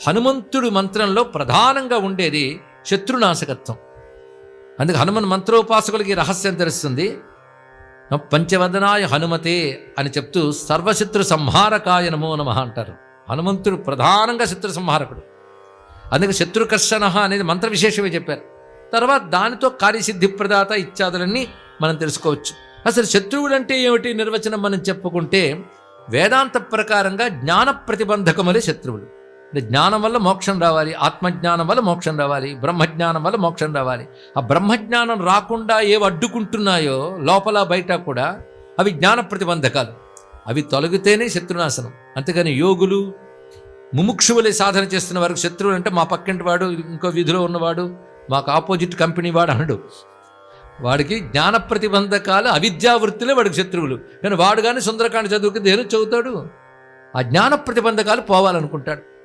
హనుమంతుడు మంత్రంలో ప్రధానంగా ఉండేది శత్రునాశకత్వం. అందుకే హనుమన్ మంత్రోపాసకులకి రహస్యం తెలుస్తుంది. పంచవదనాయ హనుమతే అని చెప్తూ సర్వశత్రు సంహారకాయ నమో నమః అంటారు. హనుమంతుడు ప్రధానంగా శత్రు సంహారకుడు. అందుకే శత్రుకర్షణ అనేది మంత్ర విశేషమే చెప్పారు. తర్వాత దానితో కార్యసిద్ధి ప్రదాత ఇత్యాదులన్నీ మనం తెలుసుకోవచ్చు. అసలు శత్రువులు అంటే ఏమిటి నిర్వచనం మనం చెప్పుకుంటే, వేదాంత ప్రకారంగా జ్ఞాన ప్రతిబంధకములే శత్రువులు. అంటే జ్ఞానం వల్ల మోక్షం రావాలి, ఆత్మజ్ఞానం వల్ల మోక్షం రావాలి, బ్రహ్మజ్ఞానం వల్ల మోక్షం రావాలి. ఆ బ్రహ్మజ్ఞానం రాకుండా ఏవి అడ్డుకుంటున్నాయో లోపల బయట కూడా అవి జ్ఞాన ప్రతిబంధకాలు. అవి తొలగితేనే శత్రునాశనం. అంతేగాని యోగులు ముముక్షువులే సాధన చేస్తున్న వారికి శత్రువులు అంటే మా పక్కింటి వాడు, ఇంకో వీధిలో ఉన్నవాడు, మాకు ఆపోజిట్ కంపెనీ వాడు అనడు. వాడికి జ్ఞాన ప్రతిబంధకాలు అవిద్యావృత్తులే వాడికి శత్రువులు. కానీ వాడు కానీ సుందరకాండ చదువుకి దేని చదువుతాడు? ఆ జ్ఞాన ప్రతిబంధకాలు పోవాలనుకుంటాడు.